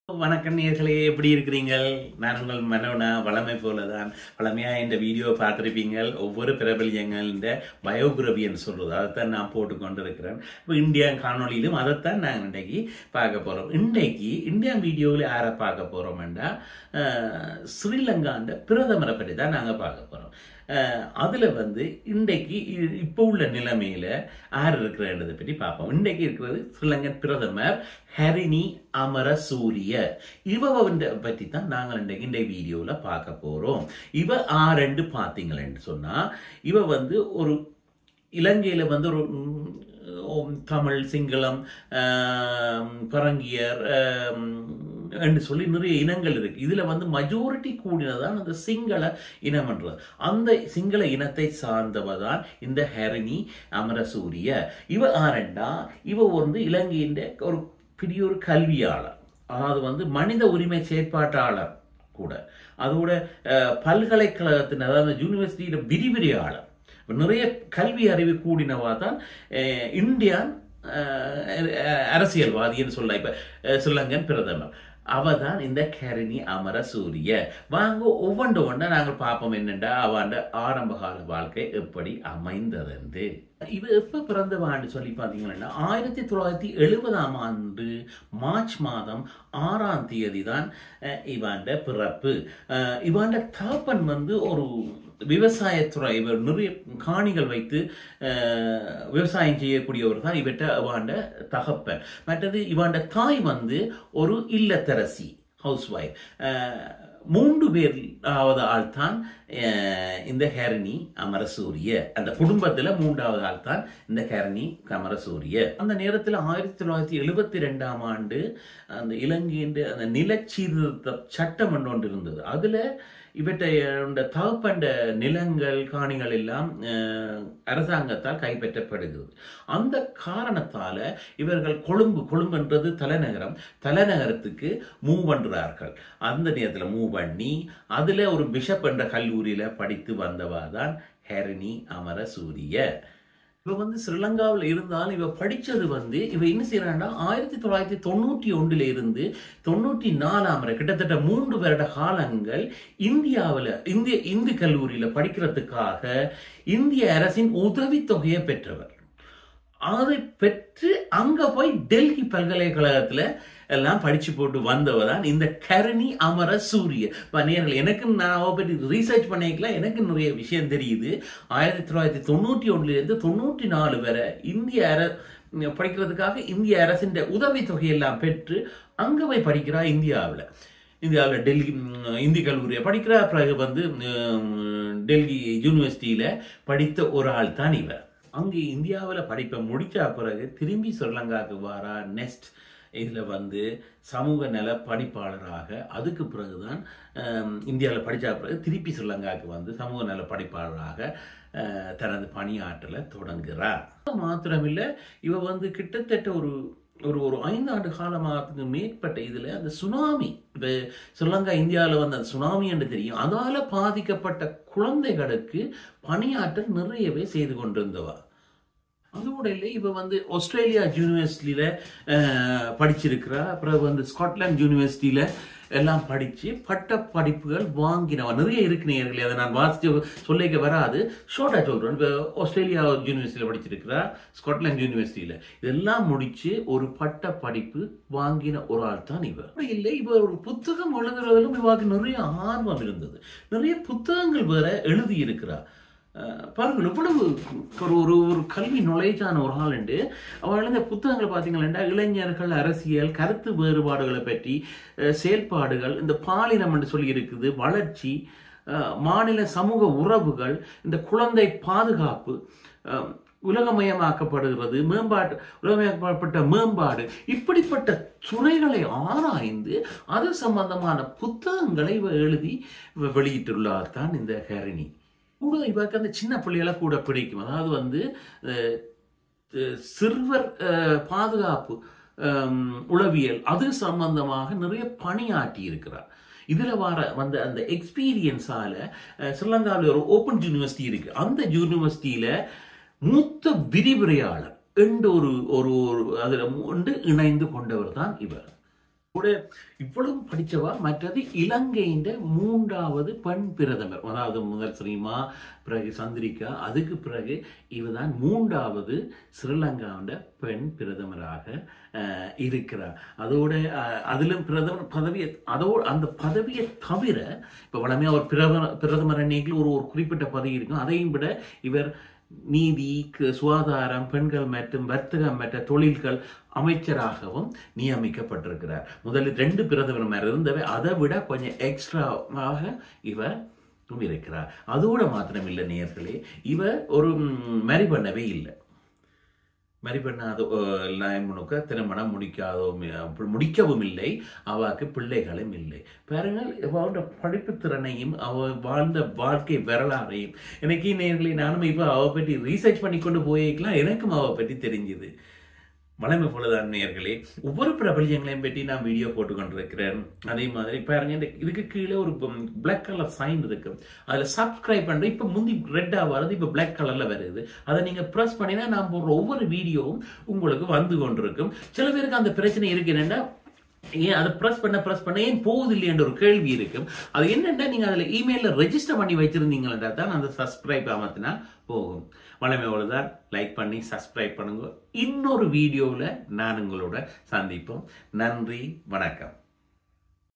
வணக்கம் நேயர்களே, எப்படி இருக்கிறீங்கள்? நான் உங்கள் மனோனா. வளமை போலதான் வளமையாக இந்த வீடியோ பார்த்துருப்பீங்கள். ஒவ்வொரு பிரபலியங்கள் இந்த பயோகிராபின்னு சொல்கிறது அதைத்தான் நான் போட்டு கொண்டு இருக்கிறேன். இப்போ இந்தியா காணொலியிலும் அதைத்தான் நாங்கள் இன்றைக்கு பார்க்க போகிறோம். இன்றைக்கு இந்தியா வீடியோவில் யாரை பார்க்க போகிறோம்னா ஸ்ரீலங்காண்ட பிரதமரை பற்றி தான் நாங்கள் பார்க்க போகிறோம். அதில் இன்றைக்கு இப்போ உள்ள நிலைமையில் யார் இருக்கிறன்றதை பற்றி பார்ப்போம். இன்றைக்கு இருக்கிறது ஸ்ரீலங்கன் பிரதமர் ஹரிணி அமரசூரிய. இவ பற்றி தான் நாங்கள் இன்றைக்கு இந்த வீடியோவில் பார்க்க போகிறோம். இவ ஆரெண்டு பார்த்தீங்களேன்னு சொன்னால், இவ ஒரு இலங்கையில் ஒரு தமிழ், சிங்களம், பரங்கியர் என்று சொல்லி நிறைய இனங்கள் இருக்கு. இதுல மெஜாரிட்டி கூடினதான் அந்த சிங்கள இனம் என்றது. அந்த சிங்கள இனத்தை சார்ந்தவதான் இந்த ஹரிணி அமரசூரிய. இவ ஆரண்டா இவ இலங்கையின் ஒரு பெரிய ஒரு கல்வியாளர், அதாவது மனித உரிமை செயற்பாட்டாளர் கூட, அதோட பல்கலைக்கழகத்தின் அதாவது யூனிவர்சிட்டியில விரிவுரையாளர், நிறைய கல்வி அறிவு கூடினவா தான் இந்தியான் அரசியல்வாதின்னு சொல்ல இப்ப ஸ்ரீலங்கன் பிரதமர். அவதான் இந்த ஹரிணி அமரசூரிய. வாங்க ஒவ்வொன்றை நாங்கள் பார்ப்போம். என்னென்றா அவன் ஆரம்பகால வாழ்க்கை எப்படி அமைந்தது. இவ எப்ப பிறந்தவான்னு சொல்லி பார்த்தீங்கன்னா 1970 மார்ச் மாதம் 6ஆம் தேதி தான் இவாண்ட பிறப்பு. இவாண்ட தகப்பன் ஒரு விவசாயத்துறை, இவர் நிறைய காணிகள் வைத்து விவசாயம் செய்யக்கூடியவர் தான் இவாண்ட தகப்பன். மற்றது இவாண்ட தாய் ஒரு இல்லத்தரசி, ஹவுஸ் ஒய்ஃப். 3 பேராவது ஆள் தான் இந்த ஹரிணி அமரசூரிய. அந்த குடும்பத்தில் 3வது ஆள் தான் இந்த ஹரிணி அமரசூரிய. அந்த நேரத்தில் 1972 அந்த இலங்கையின் அந்த நிலச்சீர்திருத்த சட்டம் ஒன்று இருந்தது. அதுல இவற்றை தகப்பண்ட நிலங்கள், காணிகள் எல்லாம் அரசாங்கத்தால் கைப்பற்றப்படுகிறது. அந்த காரணத்தால இவர்கள் கொழும்புன்றது தலைநகரத்துக்கு மூவ் பண்றார்கள். அந்த நேரத்தில் மூவ் பண்ணி அதுல ஒரு பிஷப் என்ற கல்லூரியில படித்து வந்தவாதான் ஹரிணி அமரசூரிய. இவ ஸ்ரீலங்காவில் இருந்தாலும் இவ படிச்சது இவ என்ன செய்யறான்னா 1991 இருந்து 94 வரை கிட்டத்தட்ட 3 வருட காலங்கள் இந்திய கல்லூரியில படிக்கிறதுக்காக இந்திய அரசின் உதவித்தொகையை பெற்றவர். அதை பெற்று அங்க போய் டெல்லி பல்கலைக்கழகத்துல எல்லாம் படிச்சு போட்டு வந்தவதான் இந்த ஹரிணி அமரசூரிய. எனக்கு நான் பற்றி ரீசர்ச் பண்ணிக்கலாம், எனக்கு நிறைய விஷயம் தெரியுது. 1991 இருந்து 94 வரை படிக்கிறதுக்காக இந்திய அரசின் உதவி தொகையெல்லாம் பெற்று அங்க போய் படிக்கிறா. இந்தியாவில் டெல்லி இந்திய கல்லூரியை படிக்கிறா. பிறகு டெல்லி யூனிவர்சிட்டியில படித்த ஒரு ஆள் தான் இவர். அங்கே இந்தியாவில் படிப்பை முடிச்ச பிறகு திரும்பி ஸ்ரீலங்காவுக்கு வாரா. நெக்ஸ்ட் இதில் சமூக நல பணிப்பாளராக, அதுக்கு பிறகுதான் இந்தியாவில் படித்த பிறகு திருப்பி ஸ்ரீலங்காவுக்கு சமூக நல பணிப்பாளராக தனது பணியாற்றலை தொடங்குகிறார். மாத்திரமில்லை, இவ கிட்டத்தட்ட ஒரு 5 ஆண்டு காலமாகத்துக்கு மேற்பட்ட இதுல அந்த சுனாமி, இப்ப ஸ்ரீலங்கா இந்தியாவில் அந்த சுனாமி என்று தெரியும், அதால பாதிக்கப்பட்ட குழந்தைகளுக்கு பணியாற்றல் நிறையவே செய்து கொண்டிருந்தவா. அதோட இல்லை, இவ ஆஸ்திரேலியா யூனிவர்சிட்டியில படிச்சிருக்கிறா. பிறகு ஸ்காட்லாந்து யூனிவர்சிட்டியில எல்லாம் படிச்சு பட்ட படிப்புகள் வாங்கினவா. நிறைய இருக்கு நேயர்களே, அதை நான் வாசிச்சு சொல்லிக்க வராது, ஷார்ட்டா சொல்றேன். இப்போ ஆஸ்திரேலியா யூனிவர்சிட்டியில படிச்சிருக்கிறா, ஸ்காட்லாந்து யூனிவர்சிட்டியில இதெல்லாம் முடிச்சு ஒரு பட்ட படிப்பு வாங்கின ஒரு ஆள் தான் இவர். இல்லை, இவ ஒரு புத்தகம் எழுதுறதிலும் இவாக்கு நிறைய ஆர்வம் இருந்தது. நிறைய புத்தகங்கள் வேற எழுதி இருக்கிறா. பாருங்கள், இவ்வளவு ஒரு கல்வி நுழைச்சான ஒரு ஆள் உண்டு. அவள் இந்த புத்தகங்களை பார்த்தீங்கன்னா இளைஞர்கள், அரசியல், கருத்து வேறுபாடுகளை பற்றி, செயல்பாடுகள், இந்த பாலினம் என்று சொல்லி இருக்குது, வளர்ச்சி, மாநில சமூக உறவுகள், இந்த குழந்தை பாதுகாப்பு, உலகமயமாக்கப்படுகிறது, உலகமயமாக்கப்பட்ட மேம்பாடு, இப்படிப்பட்ட துறைகளை ஆராய்ந்து அது சம்பந்தமான புத்தகங்களை எழுதி வெளியிட்டுள்ளார் தான் இந்த ஹரிணி. கூட இவருக்கு அந்த சின்ன பிள்ளைகளை கூட பிடிக்கும். அதாவது சிறுவர் பாதுகாப்பு, உளவியல், அது சம்பந்தமாக நிறைய பணியாற்றி இருக்கிறார். இதுல அந்த எக்ஸ்பீரியன்ஸால ஸ்ரீலங்காவில் ஒரு ஓபன் யூனிவர்சிட்டி இருக்கு. அந்த யூனிவர்சிட்டியில மூத்த விரிவுரையாளர் என்று ஒரு அதுல இணைந்து கொண்டவர் தான் இவர். கூட இவ்வளவு படிச்சவா. மற்றது இலங்கையின் 3வது பெண் பிரதமர், அதாவது முதல் ஸ்ரீமா, பிறகு சந்திரிகா, அதுக்கு பிறகு இவதான் 3வது ஸ்ரீலங்காவோட பெண் பிரதமராக இருக்கிறார். அதோட அதிலும் பிரதமர் பதவியை, அதோடு அந்த பதவியை தவிர இப்போ வளமையாக ஒரு பிரதமர் அன்னைக்கு ஒரு குறிப்பிட்ட பதவி இருக்கும். அதையும் விட இவர் நீதி, சுகாதாரம், பெண்கள் மற்றும் வர்த்தகம் மற்ற தொழில்கள் அமைச்சராகவும் நியமிக்கப்பட்டிருக்கிறார். முதலில் 2 பிரதமர் இருந்தவை, அதை விட கொஞ்சம் எக்ஸ்ட்ராவாக இவர் இருக்கிறார். அதோட மாத்திரமில்லை நேயர்களே, இவர் ஒரு மேரி பண்ணவே இல்லை. மேரி பண்ணாத முழுக்க திருமணம் முடிக்கவும் இல்லை, அவருக்கு பிள்ளைகளும் இல்லை. பாருங்கள், அவரோட படிப்பு திறனையும் அவ வாழ்ந்த வாழ்க்கை வரலாறையும். எனக்கு நேயர்களே, நானும் இப்போ அவ பற்றி ரீசர்ச் பண்ணி கொண்டு போயிருக்கலாம், எனக்கும் அவ பற்றி தெரிஞ்சுது. வளமை போலதான் நேயர்களே, ஒவ்வொரு பிரபல்யங்களையும் பற்றி நான் வீடியோ போட்டு கொண்டிருக்கிறேன். அதே மாதிரி பாருங்க, இதுக்கு கீழே ஒரு பிளாக் கலர் சைன் இருக்கு, அதுல சப்ஸ்கிரைப் பண்ற இப்ப முந்தி ரெட்டா வருது, இப்ப பிளாக் கலர்ல வருது. அதை நீங்க பிரஸ் பண்ணினா நான் போடுற ஒவ்வொரு வீடியோவும் உங்களுக்கு வந்து கொண்டிருக்கும். சில பேருக்கு அந்த பிரச்சனை இருக்கு, என்னன்னா ஏன் அதை பிரஸ் பண்ண ஏன் போகுது இல்லையன்ற ஒரு கேள்வி இருக்கும். அது என்னன்னா, நீங்க அதுல இமெயில ரெஜிஸ்டர் பண்ணி வச்சிருந்தீங்களா தான் அந்த சப்ஸ்கிரைப் ஆமத்தினா போகும். வளமையோடு தான் லைக் பண்ணி சப்ஸ்கிரைப் பண்ணுங்க. இன்னொரு வீடியோவில் நான் உங்களோட சந்திப்போம். நன்றி, வணக்கம்.